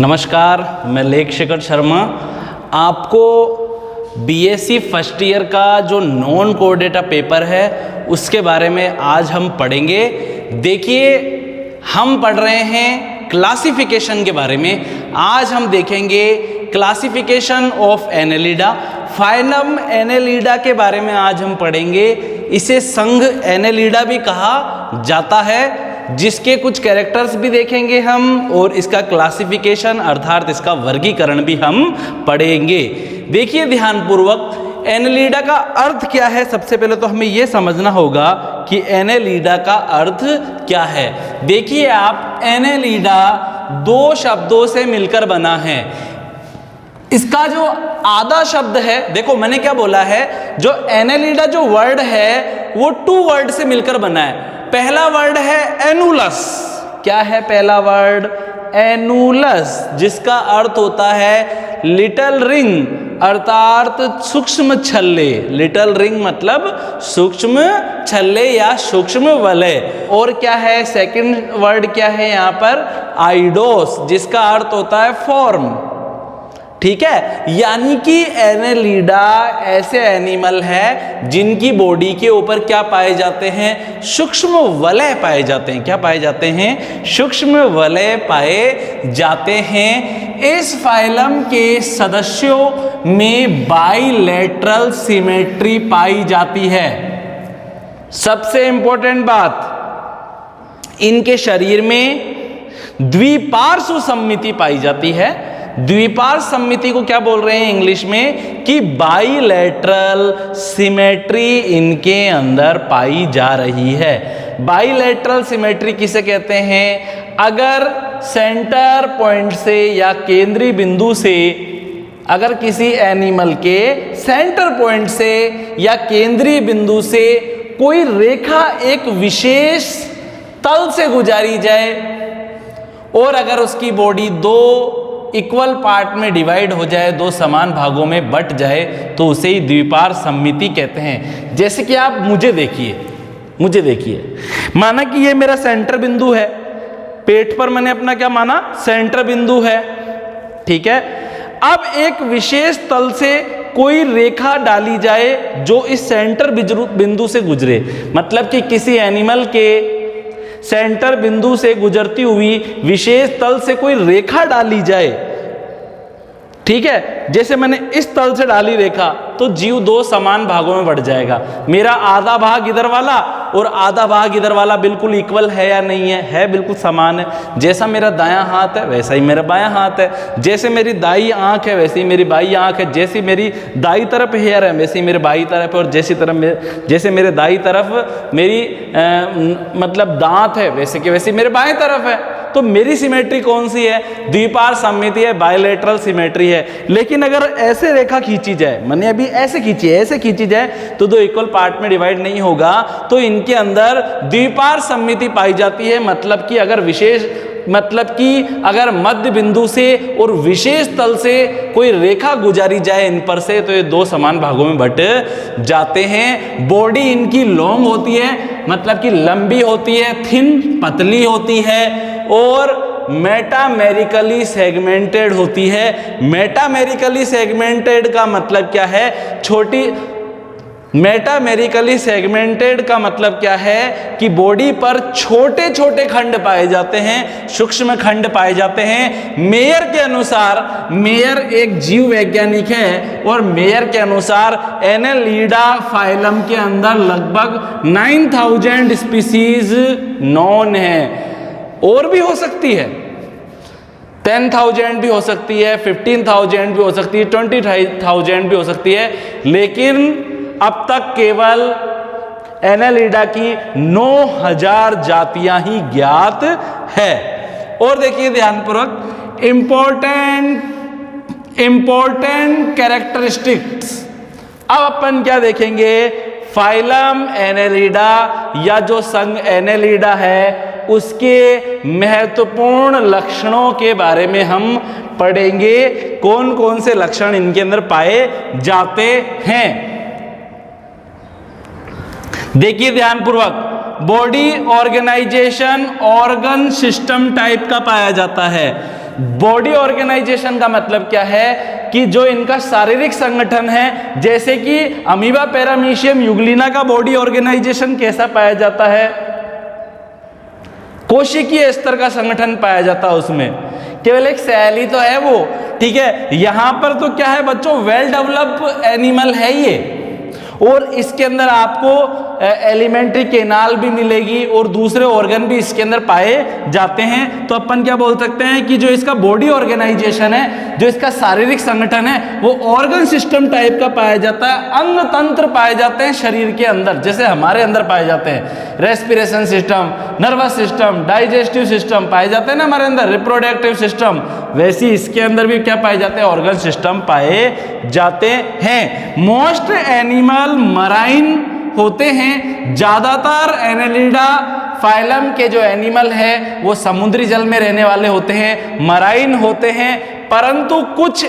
नमस्कार, मैं लेख शेखर शर्मा। आपको बीएससी फर्स्ट ईयर का जो नॉन कोर डेटा पेपर है उसके बारे में आज हम पढ़ेंगे। देखिए, हम पढ़ रहे हैं क्लासिफिकेशन के बारे में। आज हम देखेंगे classification of Annelida, phylum Annelida के बारे में आज हम पढ़ेंगे। इसे संघ एनेलिडा भी कहा जाता है, जिसके कुछ कैरेक्टर्स भी देखेंगे हम और इसका क्लासिफिकेशन अर्थात इसका वर्गीकरण भी हम पढ़ेंगे। देखिए ध्यानपूर्वक, एनेलिडा का अर्थ क्या है। सबसे पहले तो हमें यह समझना होगा कि एनेलिडा का अर्थ क्या है। देखिए आप, एनेलिडा दो शब्दों से मिलकर बना है। इसका जो आधा शब्द है, देखो मैंने क्या बोला है, जो एनेलिडा जो वर्ड है वो टू वर्ड से मिलकर बना है। पहला वर्ड है एनुलस। क्या है पहला वर्ड? एनुलस, जिसका अर्थ होता है लिटिल रिंग अर्थात सूक्ष्म छल्ले। लिटिल रिंग मतलब सूक्ष्म छल्ले या सूक्ष्म वलय। और क्या है सेकंड वर्ड? क्या है यहाँ पर? आइडोस, जिसका अर्थ होता है फॉर्म। ठीक है, यानी कि एनेलिडा ऐसे एनिमल है जिनकी बॉडी के ऊपर क्या पाए जाते हैं? सूक्ष्म वलय पाए जाते हैं। क्या पाए जाते हैं? सूक्ष्म वलय पाए जाते हैं। इस फाइलम के सदस्यों में बाइलेटरल सिमेट्री पाई जाती है। सबसे इंपॉर्टेंट बात, इनके शरीर में द्विपार्श्व सममिति पाई जाती है। द्विपार्श्व सममिति को क्या बोल रहे हैं इंग्लिश में? कि बाइलेटरल सिमेट्री इनके अंदर पाई जा रही है। बाइलेटरल सिमेट्री किसे कहते हैं? अगर सेंटर पॉइंट से या केंद्रीय बिंदु से, अगर किसी एनिमल के सेंटर पॉइंट से या केंद्रीय बिंदु से कोई रेखा एक विशेष तल से गुजारी जाए और अगर उसकी बॉडी दो इक्वल पार्ट में डिवाइड हो जाए, दो समान भागों में बट जाए, तो उसे ही द्विपार्श्व सममिति कहते हैं। जैसे कि आप मुझे देखिए, माना कि ये मेरा सेंटर बिंदु है। पेट पर मैंने अपना क्या माना? सेंटर बिंदु है। ठीक है, अब एक विशेष तल से कोई रेखा डाली जाए जो इस सेंटर बिंदु से गुजरे। मतलब कि किसी एनिमल के सेंटर बिंदु से गुजरती हुई विशेष तल से कोई रेखा डाली जाए। ठीक है, जैसे मैंने इस तल से डाली रेखा, तो जीव दो समान भागों में बढ़ जाएगा। मेरा आधा भाग इधर वाला और आधा भाग इधर वाला बिल्कुल इक्वल है या नहीं है? है, बिल्कुल समान है। जैसा मेरा दायां हाथ है वैसा ही मेरा बायां हाथ है। जैसे मेरी दाई आंख है वैसे ही मेरी बाई आंख है। जैसी मेरी दाई तरफ हेयर है वैसे ही मेरे बाई तरफ है। और जैसे मेरे दाई तरफ मेरी मतलब दांत है वैसे कि वैसे मेरे बाएं तरफ है। तो मेरी सिमेट्री कौन सी है? द्विपार्श्व सममिति है, बाइलेटरल सिमेट्री है। लेकिन अगर ऐसे रेखा खींची जाए, मैंने अभी ऐसे खींची जाए तो दो इक्वल पार्ट में डिवाइड नहीं होगा, तो इनके अंदर द्विपार्श्व सममिति पाई जाती है। मतलब कि अगर मध्य बिंदु से और विशेष तल से कोई रेखा गुजारी जाए इन पर से, तो ये दो समान भागों में बट जाते हैं। बॉडी इनकी लॉन्ग होती है, मतलब कि लंबी होती है, थिन पतली होती है, और मेटामेरिकली सेगमेंटेड होती है। मेटामेरिकली सेगमेंटेड का मतलब क्या है? मेटामेरिकली सेगमेंटेड का मतलब क्या है? कि बॉडी पर छोटे छोटे खंड पाए जाते हैं, सूक्ष्म खंड पाए जाते हैं। मेयर के अनुसार, मेयर एक जीव वैज्ञानिक है, और मेयर के अनुसार एनेलिडा फाइलम के अंदर लगभग 9000 स्पीसीज नॉन है। और भी हो सकती है, 10,000 भी हो सकती है, 15,000 भी हो सकती है, 20,000 भी हो सकती है। लेकिन अब तक केवल एनेलिडा की 9,000 जातियां ही ज्ञात है। और देखिए ध्यानपूर्वक, इंपॉर्टेंट कैरेक्टरिस्टिक्स। अब अपन क्या देखेंगे? फाइलम एनेलिडा या जो संघ एनेलिडा है उसके महत्वपूर्ण लक्षणों के बारे में हम पढ़ेंगे। कौन कौन से लक्षण इनके अंदर पाए जाते हैं। देखिए ध्यानपूर्वक, body organization organ system type का पाया जाता है। बॉडी ऑर्गेनाइजेशन का मतलब क्या है कि जो इनका शारीरिक संगठन है, जैसे कि अमीबा, पैरामीशियम, यूग्लिना का बॉडी ऑर्गेनाइजेशन कैसा पाया जाता है, कोशिकीय स्तर का संगठन पाया जाता है, उसमें केवल एक सेल ही तो है वो, ठीक है। यहां पर तो क्या है बच्चों, वेल डेवलप्ड एनिमल है ये, और इसके अंदर आपको एलिमेंट्री केनाल भी मिलेगी और दूसरे ऑर्गन भी इसके अंदर पाए जाते हैं। तो अपन क्या बोल सकते हैं कि जो इसका बॉडी ऑर्गेनाइजेशन है, जो इसका शारीरिक संगठन है, वो ऑर्गन सिस्टम टाइप का पाया जाता है। अंग तंत्र पाए जाते हैं शरीर के अंदर, जैसे हमारे अंदर पाए जाते हैं respiration system, nervous system, digestive system पाए जाते हैं ना हमारे अंदर, रिप्रोडक्टिव सिस्टम, वैसे इसके अंदर भी क्या पाए जाते हैं, ऑर्गन सिस्टम पाए जाते हैं। मोस्ट एनिमल मराइन होते हैं, ज्यादातर एनेलिडा फाइलम के जो एनिमल है वो समुद्री जल में रहने वाले होते हैं, मराइन होते हैं। परंतु कुछ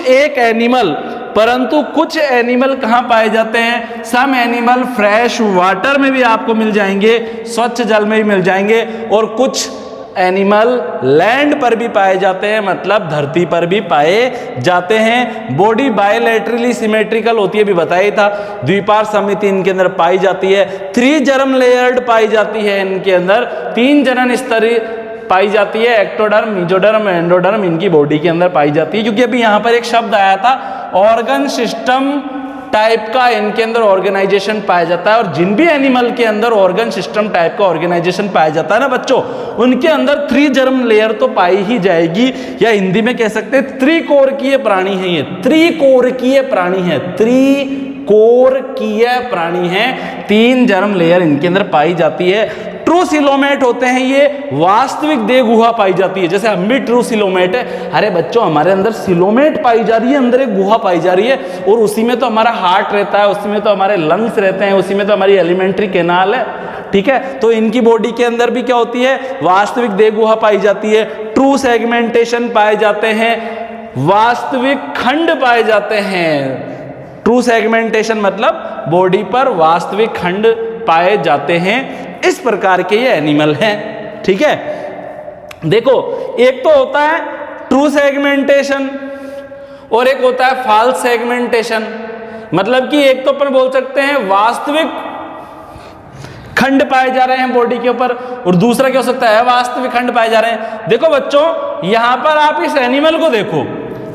एनिमल कहाँ पाए जाते हैं, सम एनिमल फ्रेश वाटर में भी आपको मिल जाएंगे, स्वच्छ जल में भी मिल जाएंगे, और कुछ एनिमल लैंड पर भी पाए जाते हैं, मतलब धरती पर भी पाए जाते हैं। बॉडी बायलैटरली सिमेट्रिकल होती है, भी बताया था, द्विपार समिति इनके अंदर पाई जाती है। 3 जर्म लेयर्ड पाई जाती है, इनके अंदर 3 जनन स्तरीय पाई जाती है, एक्टोडर्म, मेसोडर्म, एंडोडर्म इनकी बॉडी के अंदर पाई जाती है। क्योंकि अभी यहाँ पर एक शब्द आया था ऑर्गन सिस्टम टाइप का, इनके अंदर ऑर्गेनाइजेशन पाया जाता है, और जिन भी एनिमल के अंदर ऑर्गन सिस्टम टाइप का ऑर्गेनाइजेशन पाया जाता है ना बच्चों, उनके अंदर 3 जर्म लेयर तो पाई ही जाएगी, या हिंदी में कह सकते हैं त्रिकोरकीय प्राणी है ये, त्रिकोरकीय प्राणी है, त्रिकोरकीय प्राणी है, 3 जर्म लेयर इनके अंदर पाई जाती है। ट्रू सिलोमेट होते हैं ये, वास्तविक देह गुहा पाई जाती है, जैसे हम भी ट्रू सिलोमेट है। अरे बच्चों हमारे अंदर सिलोमेट पाई जा रही है, अंदर एक गुहा पाई जा रही है, और उसी में तो हमारा हार्ट रहता है, उसी में तो हमारे लंग्स रहते हैं, उसी में तो हमारी एलिमेंट्री केनाल है, ठीक है। तो इनकी बॉडी के अंदर भी क्या होती है, वास्तविक देह गुहा पाई जाती है, ट्रू सेगमेंटेशन पाए जाते हैं, वास्तविक खंड पाए जाते हैं। ट्रू सेगमेंटेशन मतलब बॉडी पर वास्तविक खंड पाए जाते हैं। इस प्रकार के ये एनिमल हैं, ठीक है। देखो एक तो होता है ट्रू सेगमेंटेशन और एक होता है फॉल्स सेगमेंटेशन। मतलब कि एक तो अपन बोल सकते हैं वास्तविक खंड पाए जा रहे हैं बॉडी के ऊपर, और दूसरा क्या हो सकता है, वास्तविक खंड पाए जा रहे हैं। देखो बच्चों यहां पर आप इस एनिमल को देखो,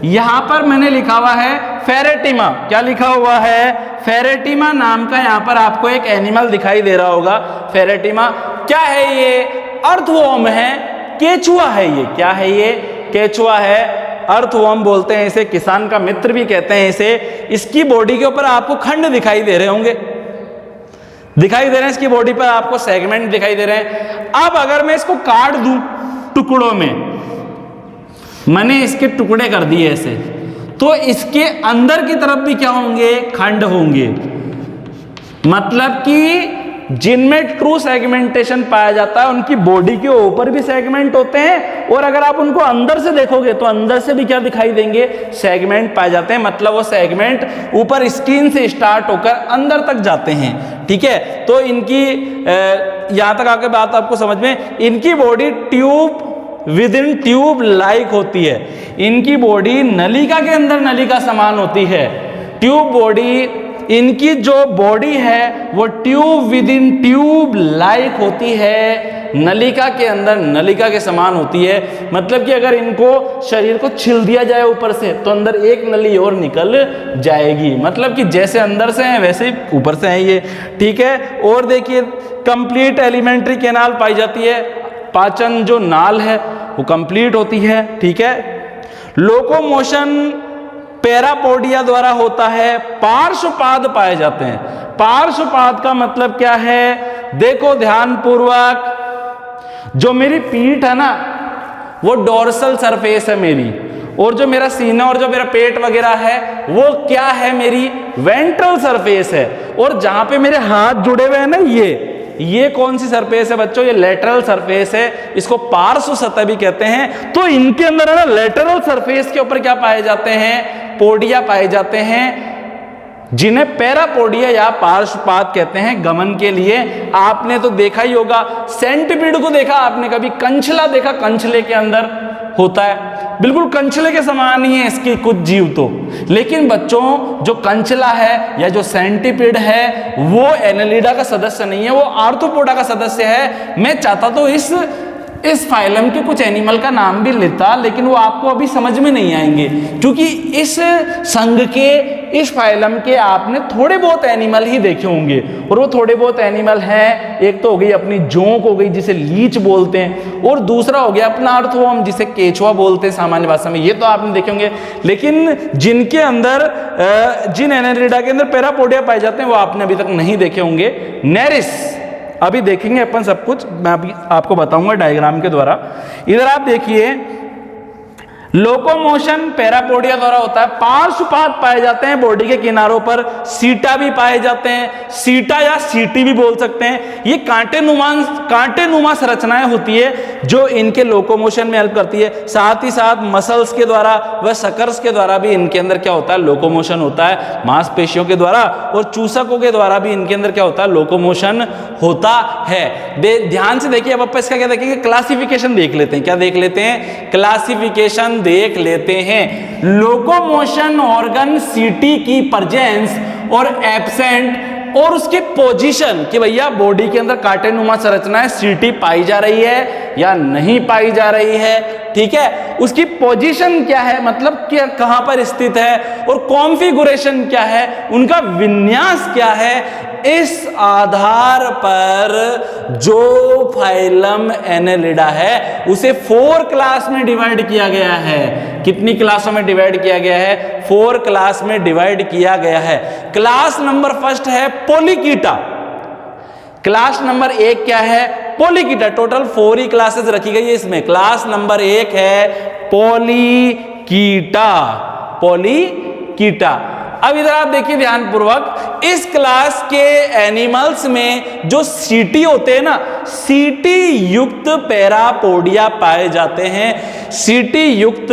यहां पर मैंने लिखा हुआ है फेरेटिमा। क्या लिखा हुआ है, फेरेटिमा नाम का यहां पर आपको एक एनिमल दिखाई दे रहा होगा। फेरेटिमा क्या है, ये अर्थवर्म है, केचुआ है ये। क्या है ये, केचुआ है, अर्थवर्म बोलते हैं इसे, किसान का मित्र भी कहते हैं इसे। इसकी बॉडी के ऊपर आपको खंड दिखाई दे रहे होंगे, दिखाई दे रहे हैं, इसकी बॉडी पर आपको सेगमेंट दिखाई दे रहे हैं। अब अगर मैं इसको काट दूं टुकड़ों में, मैंने इसके टुकड़े कर दिए ऐसे, तो इसके अंदर की तरफ भी क्या होंगे, खंड होंगे। मतलब कि जिनमें ट्रू सेगमेंटेशन पाया जाता है उनकी बॉडी के ऊपर भी सेगमेंट होते हैं, और अगर आप उनको अंदर से देखोगे तो अंदर से भी क्या दिखाई देंगे, सेगमेंट पाए जाते हैं। मतलब वो सेगमेंट ऊपर स्किन से स्टार्ट होकर अंदर तक जाते हैं, ठीक है। तो इनकी यहां तक आके बात आपको समझ में, इनकी body tube with in tube like होती है। इनकी बॉडी नलिका के अंदर नलिका समान होती है। ट्यूब बॉडी, इनकी जो बॉडी है वो tube with in tube like होती है, नलिका के अंदर नलिका के समान होती है। मतलब कि अगर इनको शरीर को छिल दिया जाए ऊपर से तो अंदर एक नली और निकल जाएगी। मतलब कि जैसे अंदर से है वैसे ऊपर से है ये, ठीक है। और देखिए कंप्लीट एलिमेंट्री केनाल पाई जाती है, पाचन जो नाल है वो कंप्लीट होती है, ठीक है। लोकोमोशन पैरापोडिया द्वारा होता है। पार्श्वपाद पाए जाते हैं। पार्श्वपाद का मतलब क्या है, देखो ध्यान पूर्वक, जो मेरी पीठ है ना वो डोर्सल सरफेस है मेरी, और जो मेरा सीना और जो मेरा पेट वगैरह है वो क्या है, मेरी वेंट्रल सरफेस है। और जहां पे मेरे हाथ जुड़े हुए हैं ना, ये कौन सी सरफेस है बच्चों, ये लेटरल सरफेस है, इसको पार्श्व सतह भी कहते हैं। तो इनके अंदर है ना लेटरल सरफेस के ऊपर क्या पाए जाते हैं, पोडिया पाए जाते हैं, जिन्हें पैरापोडिया या पार्श्वपाद कहते हैं गमन के लिए। आपने तो देखा ही होगा, सेंटीपीड को देखा आपने कभी, कंछला देखा, कंछले के अंदर होता है, बिल्कुल कंचले के समान ही है इसके कुछ जीव तो, लेकिन बच्चों जो कंचला है या जो सेंटीपीड है वो एनेलिडा का सदस्य नहीं है, वो आर्थ्रोपोडा का सदस्य है। मैं चाहता तो इस फाइलम के कुछ एनिमल का नाम भी लेता, लेकिन वो आपको अभी समझ में नहीं आएंगे, क्योंकि इस संघ के, इस फाइलम के आपने थोड़े बहुत एनिमल ही देखे होंगे, और वो थोड़े बहुत एनिमल हैं, एक तो हो गई अपनी जोंक हो गई जिसे लीच बोलते हैं, और दूसरा हो गया अपना अर्थवर्म जिसे केचुआ बोलते हैं सामान्य भाषा में, ये तो आपने देखे होंगे। लेकिन जिनके अंदर जिन एनेलिडा के अंदर पैरापोडिया पाए जाते हैं वो आपने अभी तक नहीं देखे होंगे। नेरिस अभी देखेंगे अपन सब कुछ, मैं अभी आपको बताऊंगा डायग्राम के द्वारा। इधर आप देखिए, लोकोमोशन पैरापोडिया द्वारा होता है। पार्श्वपाद पाए जाते हैं बॉडी के किनारों पर, सीटा भी पाए जाते हैं, सीटा या सीटी भी बोल सकते हैं। ये कांटेनुमा संरचनाएं होती है जो इनके लोकोमोशन में हेल्प करती है। साथ ही साथ मसल्स के द्वारा व सकर्स के द्वारा भी इनके अंदर क्या होता है, लोकोमोशन होता है। मांसपेशियों के द्वारा और चूसकों के द्वारा भी इनके अंदर क्या होता है, लोकोमोशन होता है। ध्यान से देखिए, अब इसका क्या देखेंगे, क्लासिफिकेशन देख लेते हैं। क्या देख लेते हैं, क्लासिफिकेशन देख लेते हैं। लोकोमोशन ऑर्गन सीटी की प्रेजेंस और एब्सेंट और उसकी पोजीशन, कि भैया बॉडी के अंदर कांटेनुमा संरचनाएं सीटी पाई जा रही है या नहीं पाई जा रही है, ठीक है। उसकी पोजीशन क्या है, मतलब क्या कहां पर स्थित है, और कॉन्फ़िगरेशन क्या है, उनका विन्यास क्या है, इस आधार पर जो फाइलम एनेलिडा है उसे 4 क्लास में डिवाइड किया गया है। कितनी क्लासों में डिवाइड किया गया है, 4 क्लास में डिवाइड किया गया है। क्लास नंबर फर्स्ट है पोलिकीटा। क्लास नंबर 1 क्या है, पोलिकीटा। टोटल 4 ही क्लासेस रखी गई है इसमें। क्लास नंबर 1 है पोलिकीटा, पोलिकीटा। अब इधर आप देखिए ध्यान पूर्वक, इस क्लास के एनिमल्स में जो सीटी होते हैं ना, सीटी युक्त पैरापोडिया पाए जाते हैं, सीटी युक्त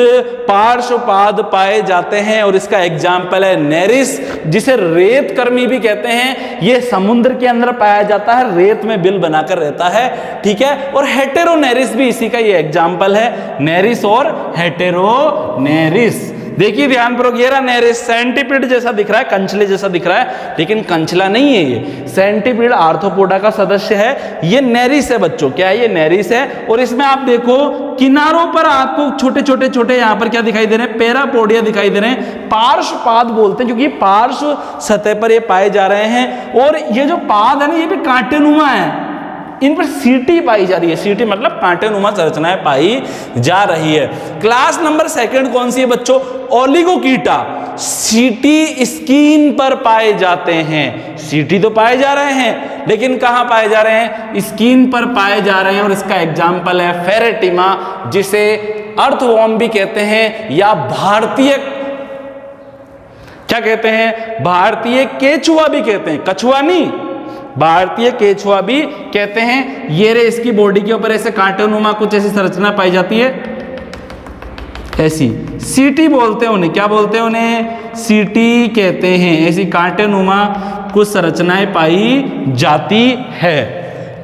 पार्श्वपाद पाए जाते हैं। और इसका एग्जाम्पल है नेरिस, जिसे रेत कर्मी भी कहते हैं। ये समुद्र के अंदर पाया जाता है, रेत में बिल बनाकर रहता है, ठीक है। और हेटेरोनेरिस भी इसी का ये एग्जाम्पल है, नेरिस और हेटेरोनेरिस। देखिए ध्यान पूर्वक, ये रहा नेरिस, सेंटीपीड जैसा दिख रहा है, कंचले जैसा दिख रहा है, लेकिन कंचला नहीं है ये। सेंटीपीड आर्थ्रोपोडा का सदस्य है, ये नेरिस है बच्चों। क्या है, ये नेरिस है। और इसमें आप देखो किनारों पर आपको छोटे छोटे छोटे यहाँ पर क्या दिखाई दे रहे हैं, पैरापोडिया दिखाई दे रहे हैं। पार्श्वपाद बोलते हैं क्योंकि पार्श्व सतह पर ये पाए जा रहे हैं। और ये जो पाद है ना, ये भी कांटेनुमा है, इन पर सीटी पाई जा रही है। सीटी मतलब कांटेनुमा संरचनाएं पाई जा रही है। क्लास नंबर 2 कौन सी है बच्चों, ओलिगोकीटा। सीटी स्किन पर पाए जाते हैं। सीटी तो पाए जा रहे हैं, लेकिन कहां पाए जा रहे हैं, स्किन पर पाए जा रहे हैं। और इसका एग्जाम्पल है फेरेटिमा, जिसे अर्थवर्म भी कहते हैं, या भारतीय क्या कहते हैं, भारतीय केचुआ भी कहते हैं, कछुआ नहीं, भारतीय केचुआ भी कहते हैं। ये रे, इसकी बॉडी के ऊपर ऐसे कांटेनुमा कुछ ऐसी संरचना पाई जाती है, ऐसी सीटी बोलते हैं उन्हें। क्या बोलते हैं उन्हें, सीटी कहते हैं। ऐसी कांटेनुमा कुछ संरचनाएं पाई जाती है।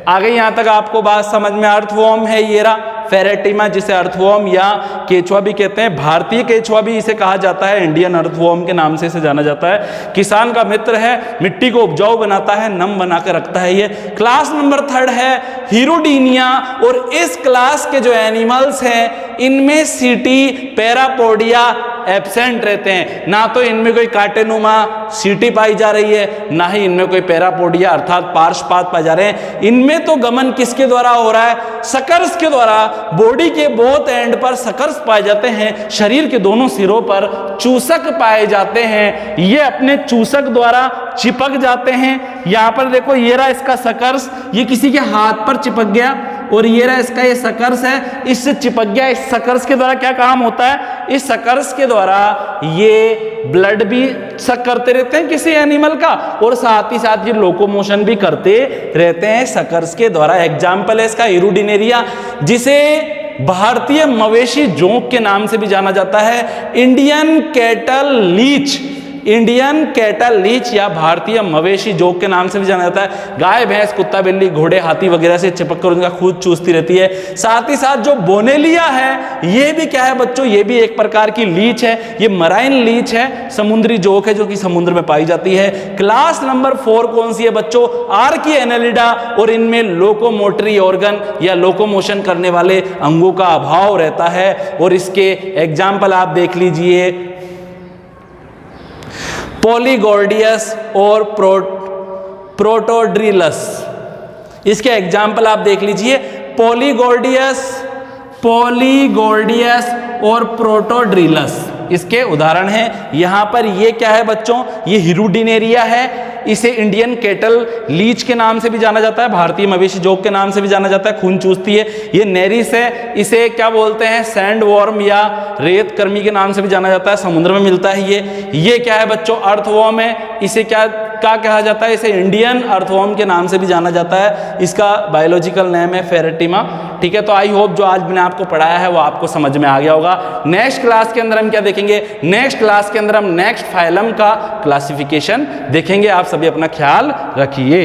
आगे यहां तक आपको बात समझ में, अर्थवर्म है ये रहा फेरेटिमा, जिसे अर्थवर्म या केचुआ भी कहते हैं। भारतीय केचुआ भी इसे कहा जाता है, इंडियन अर्थवर्म के नाम से इसे जाना जाता है। किसान का मित्र है, मिट्टी को उपजाऊ बनाता है, नम बनाकर रखता है ये। क्लास नंबर 3 है हीरोडीनिया। और इस क्लास के जो एनिमल्स हैं इनमें सीटी पैरापोडिया एब्सेंट रहते हैं। ना तो इनमें कोई कांटेनुमा सीटी पाई जा रही है, ना ही इनमें कोई पैरापोडिया अर्थात पार्श्वपाद पाए जा रहे हैं। इनमें तो गमन किसके द्वारा हो रहा है, सकर्स के द्वारा। बॉडी के बोथ एंड पर सकर्स पाए जाते हैं, शरीर के दोनों सिरों पर चूसक पाए जाते हैं। ये अपने चूसक द्वारा चिपक जाते हैं। यहां पर देखो, ये रहा इसका सकर्स, ये किसी के हाथ पर चिपक गया, और ये रहा इसका ये सकर्स है, इससे चिपक गया। इस सकर्स के द्वारा क्या काम होता है, इस सकर्स के द्वारा ये ब्लड भी सक करते रहते हैं किसी एनिमल का, और साथ ही साथ ये लोकोमोशन भी करते रहते हैं सकर्स के द्वारा। एग्जाम्पल है इसका हीरोडिनेरिया, जिसे भारतीय मवेशी जोंक के नाम से भी जाना जाता है। Indian cattle leech, Indian cattle leech या भारतीय मवेशी जोक के नाम से भी जाना जाता है। गाय, भैंस, कुत्ता, बिल्ली, घोड़े, हाथी वगैरह से चिपक कर उनका खून चूसती रहती है। साथ ही साथ जो बोनेलिया है ये भी क्या है बच्चों, ये भी एक प्रकार की लीच है। ये मराइन लीच है, समुद्री जोक है जो कि समुद्र में पाई जाती है। क्लास नंबर 4 कौन सी है बच्चों, आर्की एनेलिडा, और इनमें लोकोमोटरी ऑर्गन या लोकोमोशन करने वाले अंगों का अभाव रहता है। और इसके एग्जाम्पल आप देख लीजिए, पॉलीगॉर्डियस और प्रोटोड्रिलस। इसके एग्जाम्पल आप देख लीजिए, पॉलीगॉर्डियस और प्रोटोड्रिलस इसके उदाहरण हैं। यहां पर ये क्या है बच्चों, ये हिरुडिनेरिया है। इसे इंडियन कैटल लीच के नाम से भी जाना जाता है, भारतीय मवेशी जोक के नाम से भी जाना जाता है, खून चूसती है। ये नेरिस है, इसे क्या बोलते हैं, सैंड वॉर्म या रेत कर्मी के नाम से भी जाना जाता है, समुद्र में मिलता है ये क्या है बच्चों, अर्थवॉर्म है। इसे क्या कहा जाता है, इसे इंडियन अर्थवॉर्म के नाम से भी जाना जाता है। इसका बायोलॉजिकल नेम है फेरेटिमा। ठीक है, तो आई होप जो आज मैंने आपको पढ़ाया है वो आपको समझ में आ गया होगा। नेक्स्ट क्लास के अंदर हम क्या देखेंगे, नेक्स्ट क्लास के अंदर हम नेक्स्ट फाइलम का क्लासिफिकेशन देखेंगे। आप सभी अपना ख्याल रखिए।